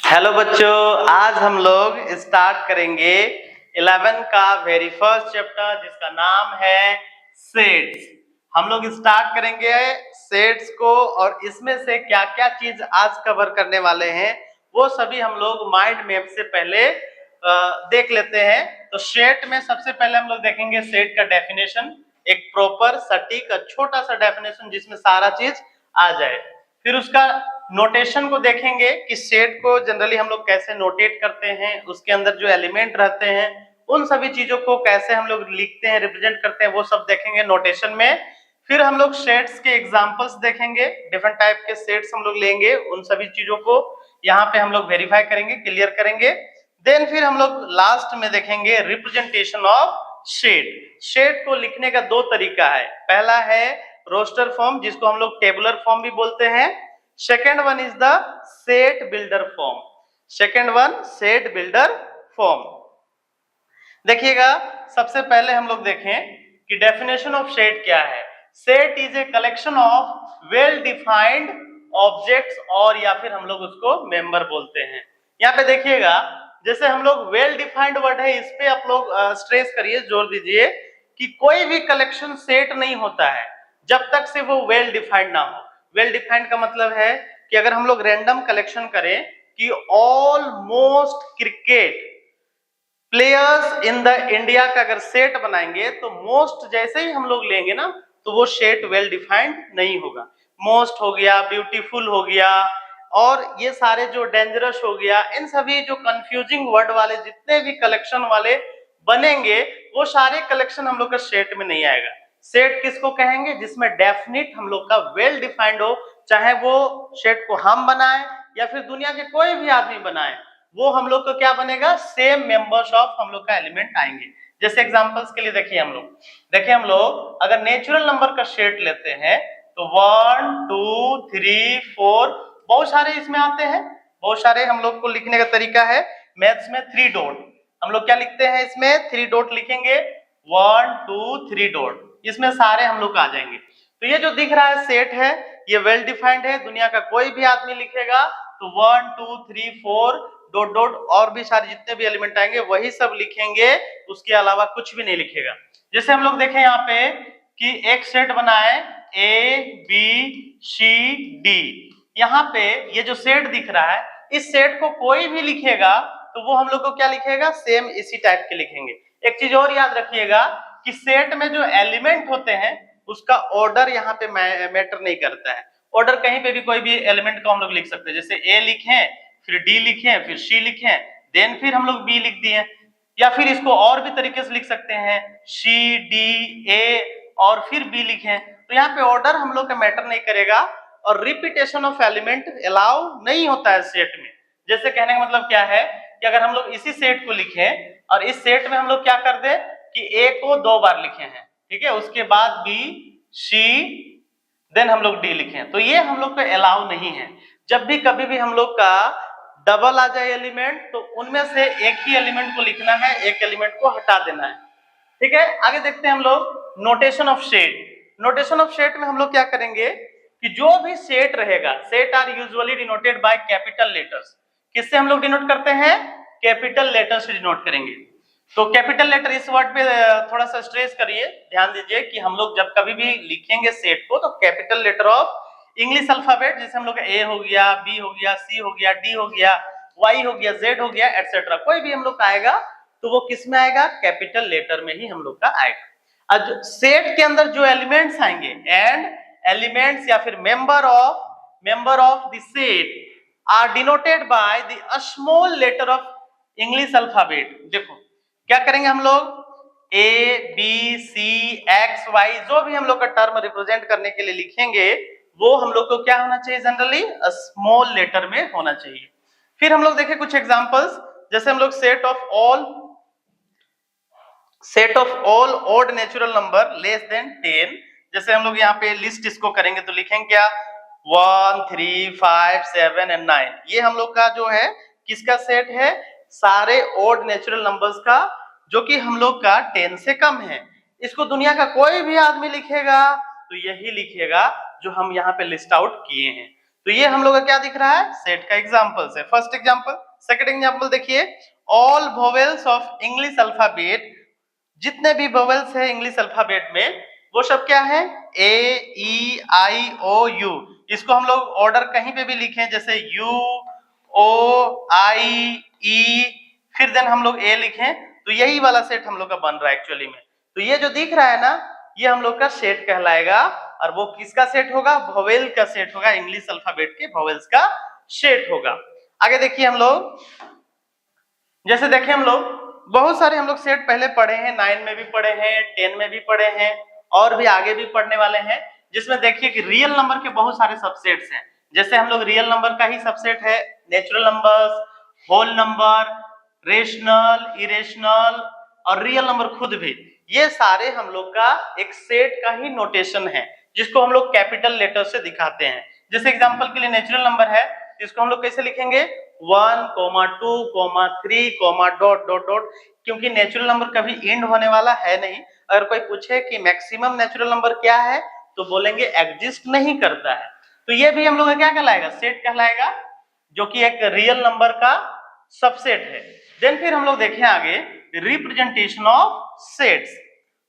Hello बच्चों, आज हम लोग स्टार्ट करेंगे 11 का वेरी फर्स्ट चैप्टर जिसका नाम है सेट्स। हम लोग स्टार्ट करेंगे सेट्स को और इसमें से क्या क्या चीज आज कवर करने वाले हैं वो सभी हम लोग माइंड मैप से पहले देख लेते हैं। तो सेट में सबसे पहले हम लोग देखेंगे सेट का डेफिनेशन, एक प्रॉपर सटीक छोटा सा डेफिनेशन जिसमें सारा चीज आ जाए। फिर उसका नोटेशन को देखेंगे कि सेट को जनरली हम लोग कैसे नोटेट करते हैं, उसके अंदर जो एलिमेंट रहते हैं उन सभी चीजों को कैसे हम लोग लिखते हैं, रिप्रेजेंट करते हैं, वो सब देखेंगे नोटेशन में। फिर हम लोग सेट्स के एग्जांपल्स देखेंगे, डिफरेंट टाइप के सेट्स हम लोग लेंगे, उन सभी चीजों को यहाँ पे हम लोग वेरीफाई करेंगे, क्लियर करेंगे। देन फिर हम लोग लास्ट में देखेंगे रिप्रेजेंटेशन ऑफ सेट। सेट को लिखने का दो तरीका है, पहला है रोस्टर फॉर्म जिसको हम लोग टेबुलर फॉर्म भी बोलते हैं। Second one is the set builder form. Second one set builder form. देखिएगा, सबसे पहले हम लोग देखें कि डेफिनेशन ऑफ सेट क्या है। Set is a collection of well defined objects, और या फिर हम लोग उसको मेंबर बोलते हैं। यहाँ पे देखिएगा, जैसे हम लोग वेल डिफाइंड वर्ड है, इस पे आप लोग स्ट्रेस करिए, जोर दीजिए कि कोई भी कलेक्शन सेट नहीं होता है जब तक से वो वेल डिफाइंड ना हो। वेल डिफाइंड का मतलब है कि अगर हम लोग रैंडम कलेक्शन करें कि almost cricket players in the India का अगर सेट बनाएंगे तो मोस्ट जैसे ही हम लोग लेंगे ना तो वो सेट वेल डिफाइंड नहीं होगा। मोस्ट हो गया, ब्यूटीफुल हो गया, और ये सारे जो डेंजरस हो गया, इन सभी जो कंफ्यूजिंग वर्ड वाले जितने भी कलेक्शन वाले बनेंगे वो सारे कलेक्शन हम लोग का सेट में नहीं आएगा। सेट किसको कहेंगे? जिसमें डेफिनिट हम लोग का वेल डिफाइंड हो, चाहे वो सेट को हम बनाए या फिर दुनिया के कोई भी आदमी बनाए, वो हम लोग को क्या बनेगा? सेम मेंबर्स ऑफ हम लोग का एलिमेंट आएंगे। जैसे एग्जांपल्स के लिए देखिए हम लोग अगर नेचुरल नंबर का सेट लेते हैं तो 1 2 3 4 बहुत सारे इसमें आते हैं। बहुत सारे हम लोग को लिखने का तरीका है मैथ्स में 3 डॉट। हम लोग क्या लिखते हैं इसमें? 3 डॉट लिखेंगे, 1 2 3 डॉट, इसमें सारे हम लोग आ जाएंगे। तो ये जो दिख रहा है सेट है, ये वेल डिफाइंड है, दुनिया का कोई भी आदमी लिखेगा तो 1 2 3 4 डॉट डॉट और भी सारे जितने भी एलिमेंट आएंगे वही सब लिखेंगे, उसके अलावा कुछ भी नहीं लिखेगा। जैसे हम लोग देखें यहाँ पे कि एक सेट बना है ए बी सी डी, यहाँ पे ये जो सेट दिख रहा है, इस सेट को कोई भी लिखेगा तो वो हम लोग को क्या लिखेगा? सेम इसी टाइप के लिखेंगे। एक चीज और याद रखिएगा कि सेट में जो एलिमेंट होते हैं उसका ऑर्डर यहाँ पे मैटर नहीं करता है। ऑर्डर कहीं पे भी कोई भी एलिमेंट को हम लोग लिख सकते हैं, जैसे ए लिखें, फिर डी लिखें, फिर सी लिखें, देन फिर हम लोग बी लिख दिए, या फिर इसको और भी तरीके से लिख सकते हैं सी डी ए और फिर बी लिखें। तो यहाँ पे ऑर्डर हम लोग का मैटर नहीं करेगा, और रिपीटेशन ऑफ एलिमेंट अलाउ नहीं होता है सेट में। जैसे कहने का मतलब क्या है कि अगर हम लोग इसी सेट को लिखें और इस सेट में हम लोग क्या कर दे कि ए को 2 बार लिखे हैं, ठीक है, उसके बाद बी सी देन हम लोग डी लिखें, तो ये हम लोग को अलाउ नहीं है। जब भी कभी भी हम लोग का डबल आ जाए एलिमेंट तो उनमें से एक ही एलिमेंट को लिखना है, एक एलिमेंट को हटा देना है, ठीक है। आगे देखते हैं हम लोग notation of set. Notation of set में हम लोग क्या करेंगे कि जो भी सेट रहेगा, set are usually denoted by capital letters. किससे हम लोग डिनोट करते हैं? कैपिटल लेटर से डिनोट करेंगे। तो कैपिटल लेटर, इस वर्ड पे थोड़ा सा स्ट्रेस करिए, ध्यान दीजिए कि हम लोग जब कभी भी लिखेंगे सेट को तो capital letter of English alphabet, जैसे हम लोग ए हो गया, बी हो गया, सी हो गया, डी हो गया, वाई हो गया, जेड हो गया, एटसेट्रा, कोई भी हम लोग का आएगा तो वो किस में आएगा? कैपिटल लेटर में ही हम लोग का आएगा। अब सेट के अंदर जो एलिमेंट्स आएंगे एंड एलिमेंट्स या फिर member of the set are denoted by the small letter of English alphabet. देखो क्या करेंगे हम लोग, A B C X Y जो भी हम लोग का टर्म रिप्रेजेंट करने के लिए लिखेंगे वो हम लोग को क्या होना चाहिए? जनरली स्मॉल लेटर में होना चाहिए। फिर हम लोग देखें कुछ एग्जांपल्स, जैसे हम लोग set of all odd natural number less than 10, जैसे हम लोग यहाँ पे लिस्ट इसको करेंगे तो लिखेंगे क्या? 1 3 5 7 एंड 9, ये हम लोग का जो है किसका सेट है? सारे ऑड नेचुरल नंबर्स का, जो कि हम लोग का 10 से कम है। इसको दुनिया का कोई भी आदमी लिखेगा तो यही लिखेगा जो हम यहाँ पे लिस्ट आउट किए हैं। तो ये हम लोग का क्या दिख रहा है, सेट का एग्जांपल है। First example. सेकंड एग्जांपल देखिए, all vowels of English alphabet, जितने भी वोवेल्स है इंग्लिश अल्फाबेट में वो सब क्या है, ए ई आई ओ यू। इसको हम लोग ऑर्डर कहीं पे भी लिखें, जैसे यू ओ आई ई फिर देन हम लोग ए लिखें, तो यही वाला सेट हम लोग का बन रहा है एक्चुअली में। तो ये जो दिख रहा है ना, ये हम लोग का सेट कहलाएगा। और वो किसका सेट होगा, वोवेल का सेट होगा, इंग्लिश अल्फाबेट के वोवेल्स का सेट होगा। आगे देखिए हम लोग, जैसे देखें हम लोग बहुत सारे हम लोग सेट पहले पढ़े हैं, 9 में भी पढ़े हैं, 10 में भी पढ़े हैं, और भी आगे भी पढ़ने वाले हैं, जिसमें देखिए कि रियल नंबर के बहुत सारे सबसेट्स हैं। जैसे हम लोग रियल नंबर का ही सबसेट है natural numbers, whole number, rational, irrational और रियल नंबर खुद भी। ये सारे हम लोग का एक सेट का ही नोटेशन है, जिसको हम लोग कैपिटल लेटर से दिखाते हैं। जैसे एग्जांपल के लिए नेचुरल नंबर है, इसको हम लोग कैसे लिखेंगे, 1, 2, 3, डॉट डॉट डॉट, क्योंकि नेचुरल नंबर कभी एंड होने वाला है नहीं। अगर कोई पूछे कि मैक्सिमम नेचुरल नंबर क्या है, तो बोलेंगे एग्जिस्ट नहीं करता है। तो ये भी हम लोग का क्या कहलाएगा, सेट कहलाएगा, जो कि एक रियल नंबर का सबसेट है। देन फिर हम लोग देखें आगे रिप्रेजेंटेशन ऑफ सेट्स।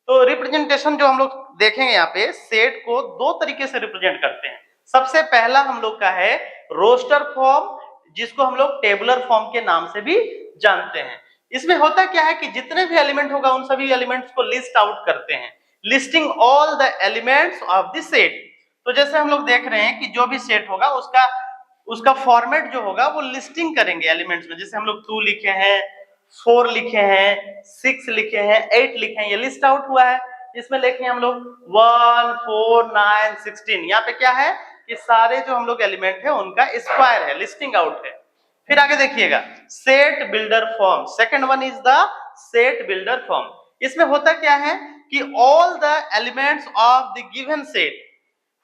तो रिप्रेजेंटेशन जो हम लोग देखेंगे यहाँ पे, सेट को दो तरीके से रिप्रेजेंट करते हैं। सबसे पहला हम लोग का है रोस्टर फॉर्म, जिसको हम लोग टेबुलर फॉर्म के नाम से भी जानते हैं। इसमें होता क्या है कि जितने भी एलिमेंट होगा उन सभी एलिमेंट्स को लिस्ट आउट करते हैं, listing all the elements of the set. तो जैसे हम लोग देख रहे हैं कि जो भी सेट होगा उसका फॉर्मेट जो होगा वो लिस्टिंग करेंगे एलिमेंट्स में। जैसे हम लोग 2 लिखे हैं, 4 लिखे हैं, 6 लिखे हैं, 8 लिखे हैं, ये लिस्ट आउट हुआ है। इसमें लिखे हम लोग 1, 4, 9, 16। यहाँ पे क्या है कि सारे जो हम लोग एलिमेंट है उनका स्क्वायर है, लिस्टिंग आउट है। फिर आगे देखिएगा set builder form, second one is the set builder form. इसमें होता क्या है कि all the elements of the given set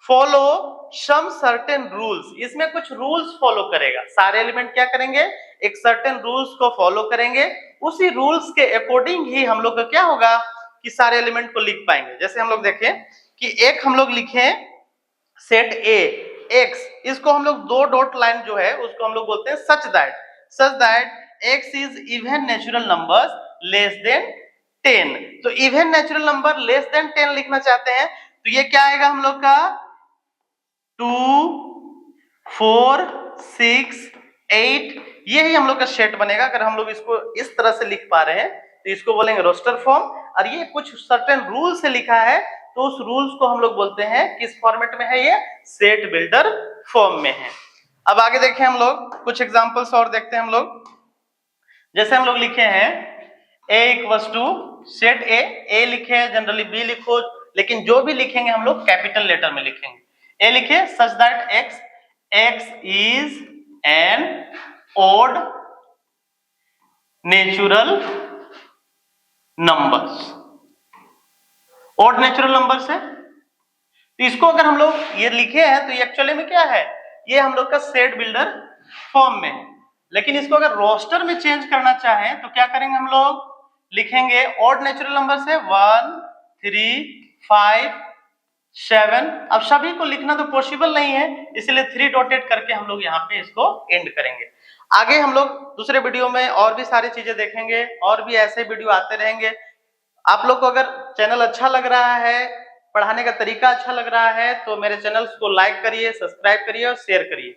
follow some certain rules. इसमें कुछ रूल्स फॉलो करेगा, सारे एलिमेंट क्या करेंगे, एक सर्टेन रूल्स को फॉलो करेंगे। उसी रूल्स के अकॉर्डिंग ही हम लोग का क्या होगा कि सारे एलिमेंट को लिख पाएंगे। जैसे हम लोग देखें कि एक हम लोग लिखे सेट ए एक्स, इसको हम लोग 2 डॉट लाइन जो है उसको हम लोग बोलते हैं such that x is even natural numbers less than 10। तो even natural number less than 10 लिखना चाहते हैं, तो ये क्या आएगा हम लोग का 2, 4, 6, 8, ये ही हम लोग का सेट बनेगा। अगर हम लोग इसको इस तरह से लिख पा रहे हैं तो इसको बोलेंगे रोस्टर फॉर्म। और ये कुछ सर्टेन रूल से लिखा है, तो उस रूल्स को हम लोग बोलते हैं किस फॉर्मेट में है, ये सेट बिल्डर फॉर्म में है। अब आगे देखें हम लोग कुछ एग्जांपल्स और देखते हैं हम लोग। जैसे हम लोग लिखे हैं a equals to set A लिखे हैं, जनरली b लिखो, लेकिन जो भी लिखेंगे हम लोग कैपिटल लेटर में लिखेंगे। ए लिखे such that x is an odd natural numbers, odd natural numbers है। तो इसको अगर हम लोग ये लिखे हैं तो ये एक्चुअली में क्या है, ये हम लोग का सेट बिल्डर फॉर्म में है। लेकिन इसको अगर रोस्टर में चेंज करना चाहें तो क्या करेंगे, हम लोग लिखेंगे ओड नेचुरल नंबर से 1, 3, 5, 7। अब सभी को लिखना तो पॉसिबल नहीं है, इसलिए 3 डॉटेड करके हम लोग यहाँ पे इसको एंड करेंगे। आगे हम लोग दूसरे वीडियो में और भी सारी चीजें देखेंगे, और भी ऐसे वीडियो आते रहेंगे। आप लोग को अगर चैनल अच्छा लग रहा है, पढ़ाने का तरीका अच्छा लग रहा है, तो मेरे चैनल को लाइक करिए, सब्सक्राइब करिए और शेयर करिए।